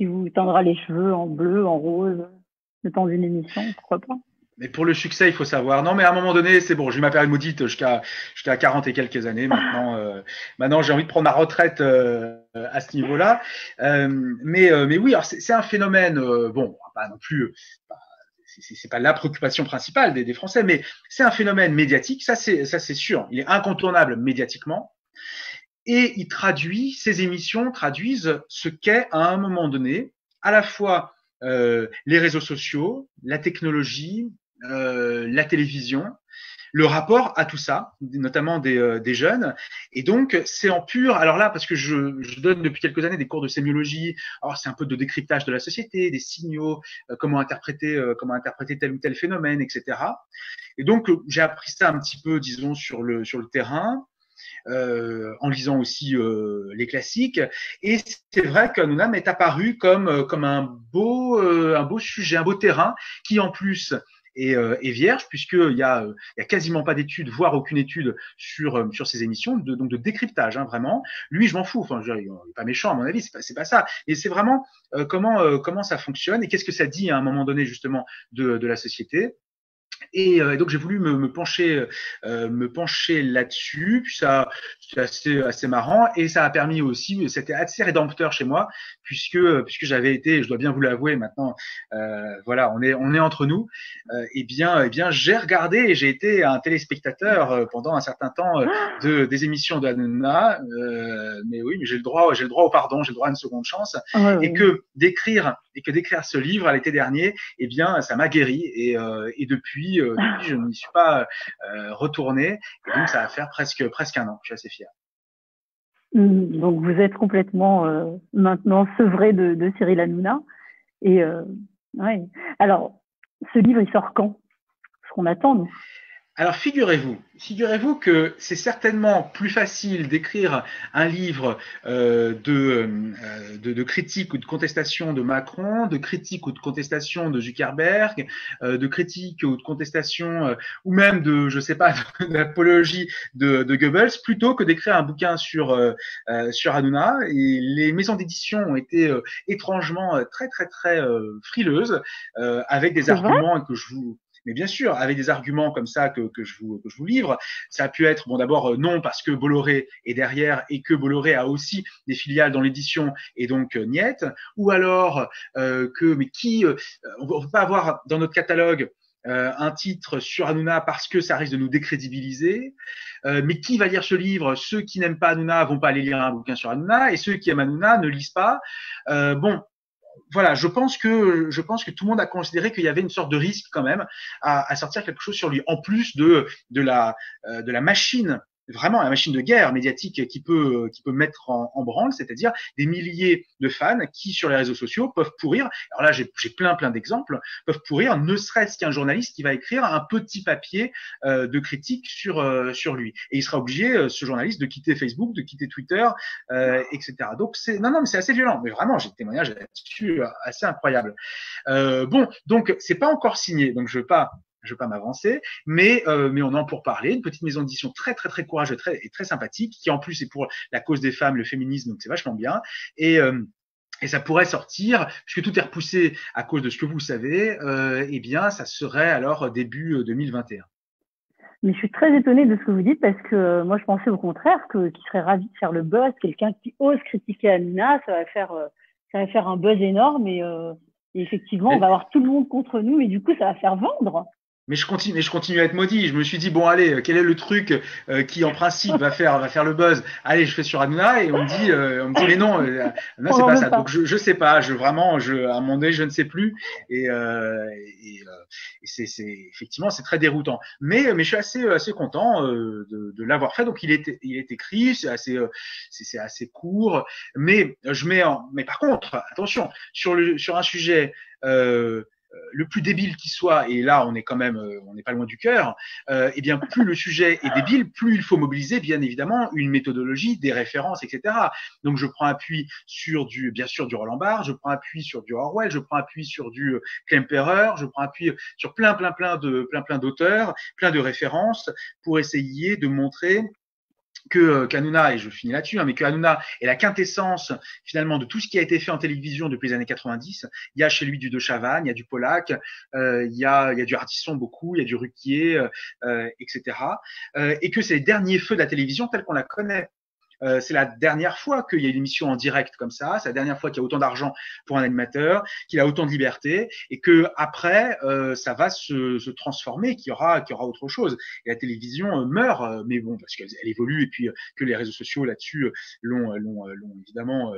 vous teindra les cheveux en bleu, en rose, le temps d'une émission, pourquoi pas. Mais pour le succès, il faut savoir. Non, mais à un moment donné, c'est bon. J'ai eu ma période maudite jusqu'à 40 et quelques années. Maintenant, j'ai envie de prendre ma retraite à ce niveau-là. Mais oui, alors c'est un phénomène. Bon, pas non plus. C'est pas la préoccupation principale des Français, mais c'est un phénomène médiatique. Ça, c'est sûr. Il est incontournable médiatiquement. Et ces émissions traduisent ce qu'est à un moment donné à la fois les réseaux sociaux, la technologie, la télévision, le rapport à tout ça, notamment des jeunes. Et donc, c'est en pur. Alors là, parce que je donne depuis quelques années des cours de sémiologie. Alors, c'est un peu de décryptage de la société, des signaux, comment interpréter tel ou tel phénomène, etc. Et donc, j'ai appris ça un petit peu, disons, sur le terrain. En lisant aussi les classiques. Et c'est vrai qu'Hanouna m'est apparu comme un beau sujet, un beau terrain qui en plus est vierge, puisqu'il y a quasiment pas d'études, voire aucune étude sur ces émissions, donc de décryptage, vraiment. Lui, je m'en fous. Enfin, il n'est pas méchant à mon avis, c'est pas ça. Et c'est vraiment comment ça fonctionne et qu'est-ce que ça dit à un moment donné justement de la société. Et donc j'ai voulu me pencher là-dessus, puis ça c'est assez marrant et ça a permis aussi, c'était assez rédempteur chez moi puisque j'avais été, je dois bien vous l'avouer maintenant, voilà, on est entre nous, et bien j'ai regardé et j'ai été un téléspectateur pendant un certain temps des émissions de Hanouna, mais oui, mais j'ai le droit au pardon, j'ai le droit à une seconde chance, et que d'écrire ce livre l'été dernier, eh bien ça m'a guéri et depuis je n'y suis pas retourné, et donc ça va faire presque un an. Je suis assez fier. Donc vous êtes complètement maintenant sevré de Cyril Hanouna. Et ouais. Alors, ce livre, il sort quand? Ce qu'on attend, nous. Alors figurez-vous que c'est certainement plus facile d'écrire un livre de critique ou de contestation de Macron, de critique ou de contestation de Zuckerberg, de critique ou de contestation ou même de, je sais pas, d'apologie de Goebbels, plutôt que d'écrire un bouquin sur Hanouna. Et les maisons d'édition ont été étrangement très très très frileuses avec des C'est vrai? arguments que je vous mais bien sûr, avec des arguments comme ça que je vous livre, ça a pu être, bon d'abord, non, parce que Bolloré est derrière et que Bolloré a aussi des filiales dans l'édition et donc niette, ou alors on ne peut pas avoir dans notre catalogue un titre sur Hanouna parce que ça risque de nous décrédibiliser. Mais qui va lire ce livre? Ceux qui n'aiment pas Hanouna vont pas aller lire un bouquin sur Hanouna et ceux qui aiment Hanouna ne lisent pas. Bon, voilà, je pense que tout le monde a considéré qu'il y avait une sorte de risque quand même à sortir quelque chose sur lui, en plus de la machine, vraiment la machine de guerre médiatique qui peut mettre en branle, c'est-à-dire des milliers de fans qui sur les réseaux sociaux peuvent pourrir. Alors là, j'ai plein d'exemples, peuvent pourrir, ne serait-ce qu'un journaliste qui va écrire un petit papier de critique sur lui, et il sera obligé, ce journaliste, de quitter Facebook, de quitter Twitter, etc. Donc non, mais c'est assez violent. Mais vraiment, j'ai des témoignages là-dessus assez incroyables. Bon, donc c'est pas encore signé, donc je veux pas m'avancer, mais on en pour parler. Une petite maison d'édition très très très courageuse et très sympathique, qui en plus est pour la cause des femmes, le féminisme, donc c'est vachement bien. Et ça pourrait sortir, puisque tout est repoussé à cause de ce que vous savez, eh bien, ça serait alors début 2021. Mais je suis très étonnée de ce que vous dites parce que moi, je pensais au contraire qu'il serait ravi de faire le buzz. Quelqu'un qui ose critiquer Hanouna, ça va faire un buzz énorme et effectivement, on va Mais, avoir tout le monde contre nous et du coup, ça va faire vendre. Mais je continue à être maudit. Je me suis dit, bon, allez, quel est le truc qui, en principe, va faire le buzz? Allez, je fais sur Hanouna et on me dit, mais non, non, On c'est n'en pas veut ça. Donc, pas. je sais pas. À un moment donné, je ne sais plus. Et effectivement, c'est très déroutant. Mais je suis assez content de l'avoir fait. Donc, il est écrit, c'est assez court. Mais par contre, attention, sur un sujet, le plus débile qui soit, et là on est quand même, on n'est pas loin du cœur, eh bien plus le sujet est débile, plus il faut mobiliser bien évidemment une méthodologie, des références, etc. Donc je prends appui sur bien sûr du Roland Barthes, je prends appui sur du Orwell, je prends appui sur du Klemperer, je prends appui sur plein d'auteurs, plein de références pour essayer de montrer que Hanouna, et je finis là-dessus, hein, mais que Hanouna est la quintessence finalement de tout ce qui a été fait en télévision depuis les années 90. Il y a chez lui du De Chavannes, il y a du Pollack, il y a du Ardisson beaucoup, il y a du Ruquier, etc. Et que c'est les derniers feux de la télévision telle qu'on la connaît. C'est la dernière fois qu'il y a une émission en direct comme ça, c'est la dernière fois qu'il y a autant d'argent pour un animateur, qu'il a autant de liberté, et que après ça va se transformer, qu'il y aura autre chose. Et la télévision meurt, mais bon parce qu'elle évolue et puis que les réseaux sociaux là-dessus l'ont évidemment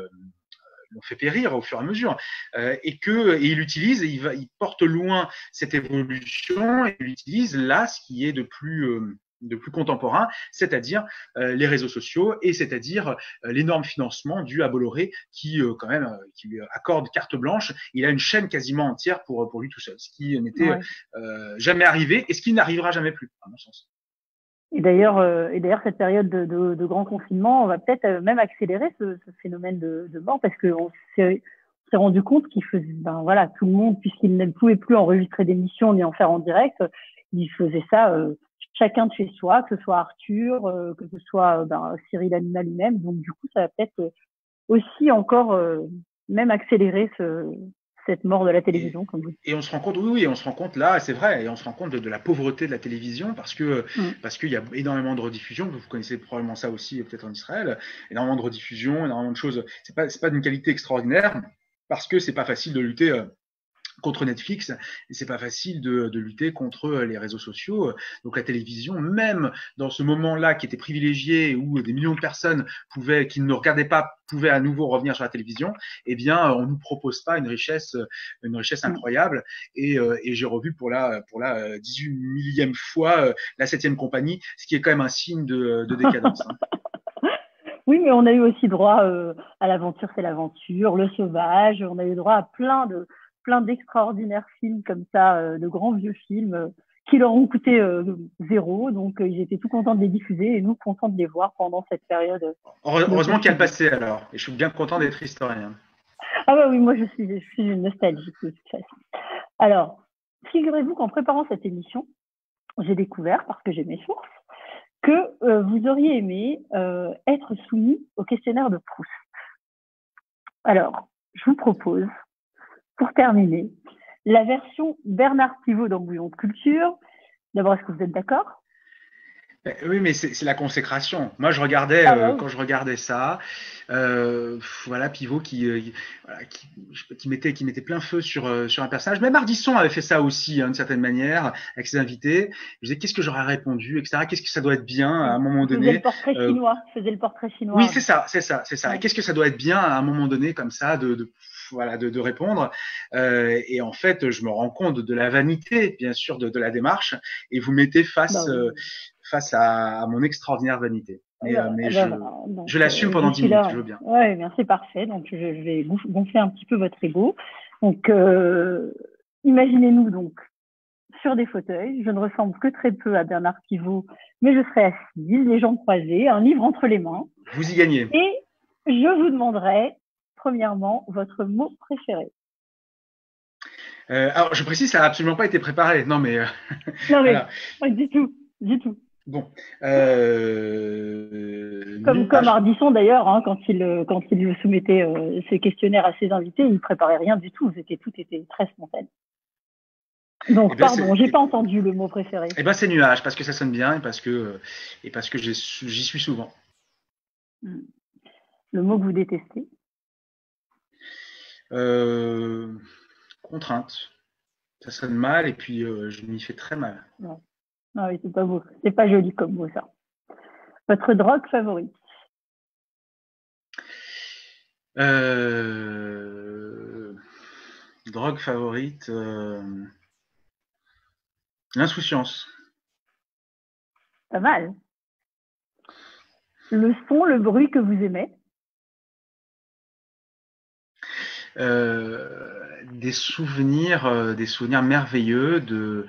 l'ont fait périr au fur et à mesure, et il utilise, il porte loin cette évolution et il utilise là ce qui est de plus contemporain, c'est-à-dire les réseaux sociaux et c'est-à-dire l'énorme financement dû à Bolloré qui quand même qui lui accorde carte blanche. Il a une chaîne quasiment entière pour lui tout seul, ce qui n'était Ouais. jamais arrivé et ce qui n'arrivera jamais plus, à mon sens. Et d'ailleurs, cette période de grand confinement, on va peut-être même accélérer ce phénomène de mort parce qu'on s'est rendu compte qu'il faisait, ben voilà, tout le monde, puisqu'il ne pouvait plus enregistrer d'émissions ni en faire en direct, il faisait ça chacun de chez soi, que ce soit Arthur, que ce soit Cyril Hanouna lui-même. Donc du coup, ça va peut-être aussi encore même accélérer cette mort de la Et, télévision, comme vous dites. et on se rend compte, oui, on se rend compte là, c'est vrai, et on se rend compte de la pauvreté de la télévision Mm. parce qu'il y a énormément de rediffusions. Vous connaissez probablement ça aussi, peut-être en Israël, énormément de rediffusions, énormément de choses. C'est pas d'une qualité extraordinaire parce que c'est pas facile de lutter contre Netflix et c'est pas facile de lutter contre les réseaux sociaux. Donc la télévision, même dans ce moment-là qui était privilégié où des millions de personnes qui ne nous regardaient pas pouvaient à nouveau revenir sur la télévision, eh bien on nous propose pas une richesse Mm. incroyable. Et j'ai revu pour la 18 millième fois la 7e compagnie, ce qui est quand même un signe de décadence. Hein. Oui, mais on a eu aussi droit à l'aventure, c'est l'aventure, le sauvage. On a eu droit à plein d'extraordinaires films comme ça, de grands vieux films qui leur ont coûté 0. Donc, ils étaient tout contents de les diffuser et nous contents de les voir pendant cette période. Heureusement qu'il y a le passé alors. Et je suis bien content d'être historien. Ah bah oui, moi je suis une nostalgique de toute façon. Alors, figurez-vous qu'en préparant cette émission, j'ai découvert, parce que j'ai mes sources, que vous auriez aimé être soumis au questionnaire de Proust. Alors, je vous propose, pour terminer, la version Bernard Pivot dans Bouillon de Culture. D'abord, est-ce que vous êtes d'accord? Oui, mais c'est la consécration. Moi, je regardais, Ah, quand je regardais ça, voilà, Pivot voilà, qui mettait plein feu sur un personnage. Même Ardisson avait fait ça aussi, hein, d'une certaine manière, avec ses invités. Je disais, qu'est-ce que j'aurais répondu, etc. Qu'est-ce que ça doit être bien à un moment faisait le donné. portrait chinois. Faisait le portrait chinois. Oui, c'est ça. Ouais. Et qu'est-ce que ça doit être bien à un moment donné, comme ça, voilà, de répondre. Et en fait, je me rends compte de la vanité, bien sûr, de la démarche, et vous mettez face à mon extraordinaire vanité. Mais voilà. Donc, je l'assume pendant 10 minutes, je veux bien. Oui, bien, c'est parfait. Donc, je vais gonfler un petit peu votre ego. Donc, imaginez-nous donc sur des fauteuils. Je ne ressemble que très peu à Bernard Pivot, mais je serai assise, les jambes croisées, un livre entre les mains. Vous y gagnez. Et je vous demanderai, premièrement, votre mot préféré. Alors, je précise, ça n'a absolument pas été préparé. Non, mais. Non, mais voilà. Du tout. Bon. Comme Ardisson d'ailleurs, hein, quand il soumettait ses questionnaires à ses invités, il ne préparait rien du tout. Tout était très spontané. Donc, pardon, j'ai pas entendu le mot préféré. Eh ben, c'est nuage, parce que ça sonne bien et parce que j'y suis souvent. Le mot que vous détestez? Contrainte. Ça sonne mal et puis je m'y fais très mal. Non, oui, c'est pas beau. C'est pas joli comme mot, ça. Votre drogue favorite? Drogue favorite, l'insouciance. Pas mal. Le son, le bruit que vous aimez? Des souvenirs merveilleux de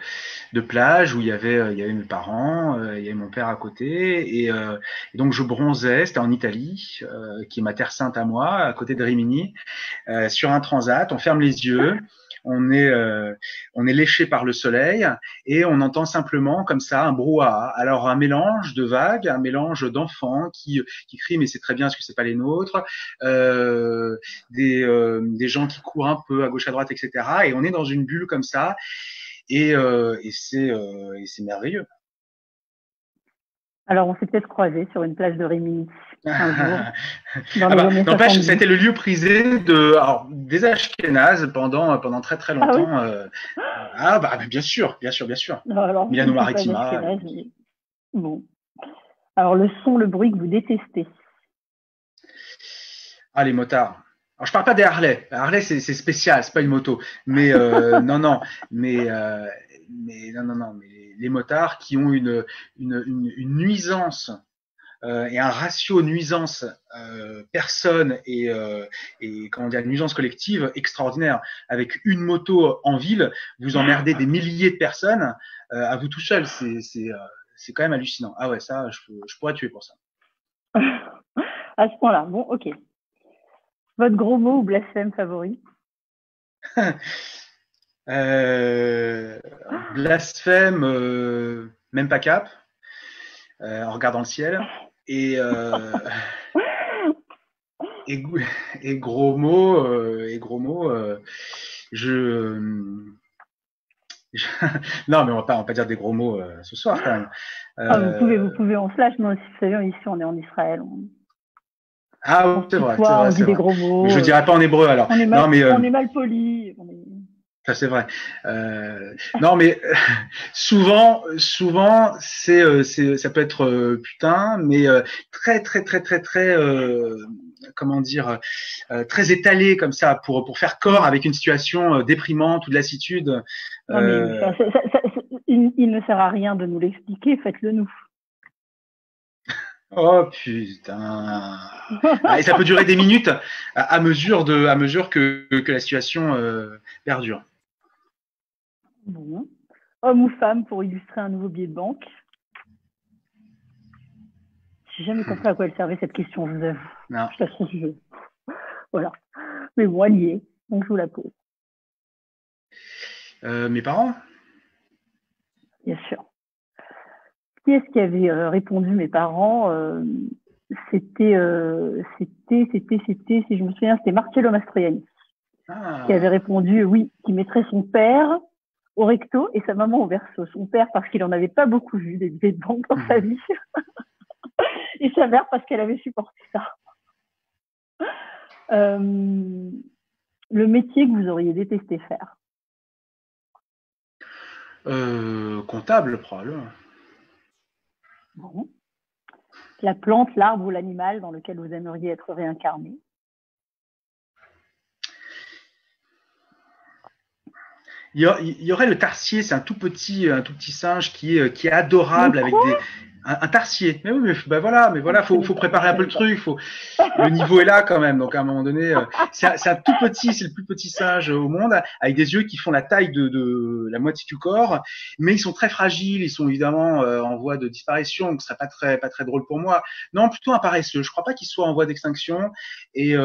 plage où il y avait mes parents, il y avait mon père à côté et donc je bronzais, c'était en Italie, qui est ma terre sainte à moi, à côté de Rimini, sur un transat, on ferme les yeux. On est léché par le soleil et on entend simplement comme ça un brouhaha. Alors un mélange de vagues, un mélange d'enfants qui crient mais c'est très bien parce que c'est pas les nôtres, des gens qui courent un peu à gauche à droite, etc. Et on est dans une bulle comme ça et c'est merveilleux. Alors on s'est peut-être croisés sur une plage de Rimini un jour. N'empêche, c'était le lieu prisé des Ashkénazes pendant très très longtemps. Ah oui bien sûr. Alors, Milano Maritima. Bon. Alors le son, le bruit que vous détestez? Ah, les motards. Alors je parle pas des Harley. Harley c'est spécial, c'est pas une moto. Mais non. Mais les motards qui ont une nuisance. Et un ratio nuisance personne et comment dire nuisance collective extraordinaire. Avec une moto en ville, vous emmerdez des milliers de personnes à vous tout seul. C'est quand même hallucinant. Ah ouais, ça, je pourrais tuer pour ça. À ce point-là, bon, ok. Votre gros mot ou blasphème favori? Blasphème, même pas cap, en regardant le ciel. Et gros mots, non mais on va pas dire des gros mots ce soir quand même. Vous pouvez en flash, mais vous savez, ici on est en Israël. Ah c'est vrai. On dit des gros mots. Mais je dirais pas en hébreu alors. On est mal poli. Ça c'est vrai. Non mais souvent ça peut être putain, mais très comment dire, très étalé comme ça pour faire corps avec une situation déprimante ou de lassitude. Non mais il ne sert à rien de nous l'expliquer, faites-le nous. Oh putain. Et ça peut durer des minutes à mesure que la situation perdure. Bon. homme ou femme pour illustrer un nouveau billet de banque? J'ai jamais compris à quoi elle servait cette question, je vous avoue. Non. Je la trouve jeu. Voilà. Mais bon, elle y est, donc je vous la pose. Mes parents? Bien sûr. Qui est-ce qui avait répondu? Mes parents. C'était, si je me souviens, c'était Marcello Mastroianni qui avait répondu oui, qui mettrait son père au recto et sa maman au verso. Son père parce qu'il en avait pas beaucoup vu des billets de banque dans sa vie, et sa mère parce qu'elle avait supporté ça. Le métier que vous auriez détesté faire? Comptable, probablement. Bon. La plante, l'arbre ou l'animal dans lequel vous aimeriez être réincarné? Il y aurait le tarsier, c'est un tout petit singe qui est adorable avec un tarsier. Mais oui, mais voilà, faut préparer un peu le truc. Le niveau est là quand même. Donc à un moment donné, c'est un tout petit, c'est le plus petit singe au monde, avec des yeux qui font la taille de la moitié du corps, mais ils sont très fragiles. Ils sont évidemment en voie de disparition, donc ce serait pas très drôle pour moi. Non, plutôt un paresseux. Je crois pas qu'il soit en voie d'extinction. Et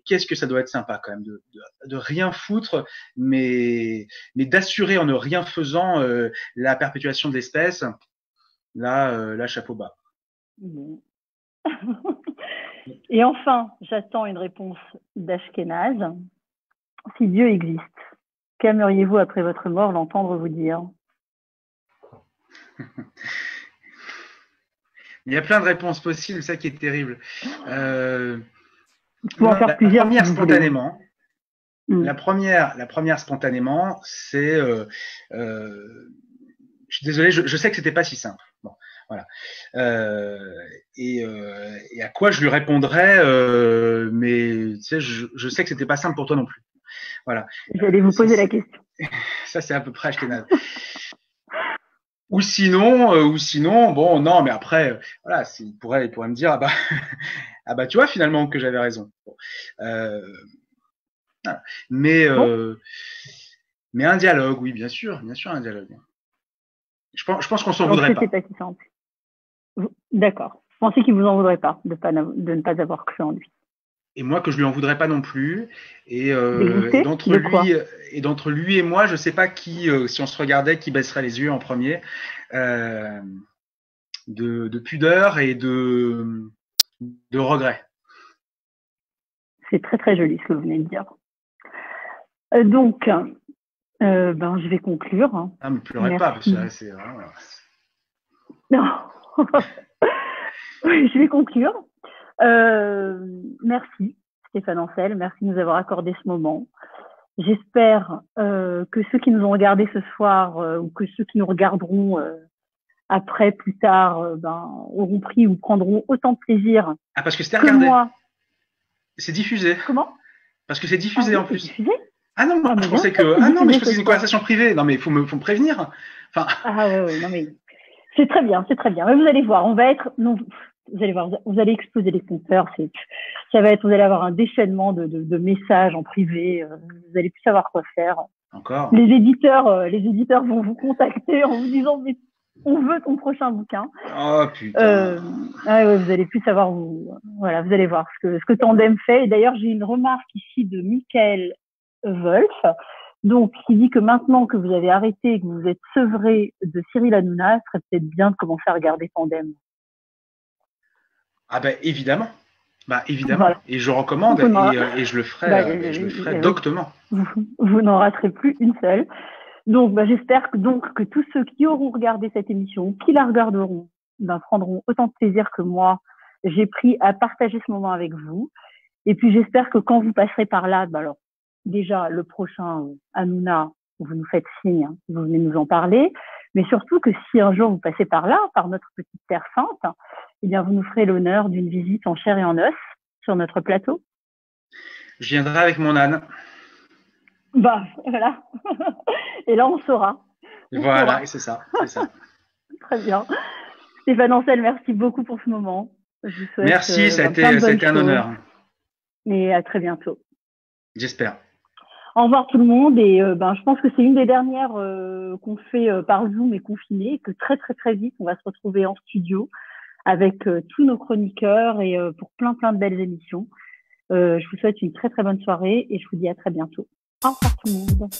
qu'est-ce que ça doit être sympa quand même de rien foutre, mais d'assurer en ne rien faisant la perpétuation de l'espèce. Là, chapeau bas. Et enfin, j'attends une réponse d'Ashkenaz. Si Dieu existe, qu'aimeriez-vous après votre mort l'entendre vous dire? Il y a plein de réponses possibles, ça qui est terrible. Pour en faire plusieurs. Première spontanément. La première spontanément, c'est. Je suis désolé, je sais que c'était pas si simple. Bon, voilà. Et à quoi je lui répondrais, mais tu sais, je sais que c'était pas simple pour toi non plus. Voilà. J'allais vous poser la question. Ça, c'est à peu près Ashkenaz. Ou sinon, bon, non, mais après, voilà, il pourrait me dire, ah bah, tu vois finalement que j'avais raison. Bon. Voilà. Mais un dialogue, oui, bien sûr, un dialogue. Je pense qu'on s'en voudrait pas. C'est pas si simple. D'accord. Vous pensez qu'il vous en voudrait pas de ne pas avoir cru en lui? Et moi que je lui en voudrais pas non plus. Et d'entre lui et moi, je sais pas qui, si on se regardait, qui baisserait les yeux en premier, de pudeur et de regret. C'est très très joli ce que vous venez de dire. Donc, je vais conclure. Ah, mais pleurez pas, parce que là, c'est vraiment. Non. Je vais conclure. Merci Stéphane Ancel, merci de nous avoir accordé ce moment. J'espère que ceux qui nous ont regardés ce soir ou que ceux qui nous regarderont après, plus tard, auront pris ou prendront autant de plaisir. Ah, parce que c'était regardé. Moi. C'est diffusé. Comment? Parce que c'est diffusé en plus. Diffusé? Ah non, je pensais que. Ah non, mais je pensais que c'était une conversation privée. Non, mais il faut me prévenir. Enfin. Ah ouais, non mais c'est très bien, c'est très bien. Mais vous allez voir, on va être. Non, vous allez voir, vous allez exploser les compteurs. Ça va être, vous allez avoir un déchaînement de messages en privé. Vous allez plus savoir quoi faire. Encore. Les éditeurs vont vous contacter en vous disant mais on veut ton prochain bouquin. Oh putain. Ouais, vous allez plus savoir où. Voilà, vous allez voir ce que Tandem fait. Et d'ailleurs, j'ai une remarque ici de Michael Wolf. Donc, qui dit que maintenant que vous avez arrêté et que vous êtes sevré de Cyril Hanouna, ce serait peut-être bien de commencer à regarder Tandem. Ah ben évidemment. Voilà. Et je recommande et je le ferai doctement. Vous n'en raterez plus une seule. Donc, j'espère que tous ceux qui auront regardé cette émission, qui la regarderont, prendront autant de plaisir que moi, j'ai pris à partager ce moment avec vous. Et puis, j'espère que quand vous passerez par là, alors, déjà, le prochain Hanouna, vous nous faites signe, vous venez nous en parler. Mais surtout que si un jour vous passez par là, par notre petite Terre Sainte, eh bien, vous nous ferez l'honneur d'une visite en chair et en os sur notre plateau. Je viendrai avec mon âne. Voilà. Et là, on saura. Voilà, c'est ça. Très bien. Stéphane Ancel, merci beaucoup pour ce moment. Je vous souhaite, merci, ça a été un honneur. Et à très bientôt. J'espère. Au revoir tout le monde et je pense que c'est une des dernières qu'on fait par Zoom et confiné, que très très très vite on va se retrouver en studio avec tous nos chroniqueurs et pour plein de belles émissions. Je vous souhaite une très très bonne soirée et je vous dis à très bientôt. Au revoir tout le monde.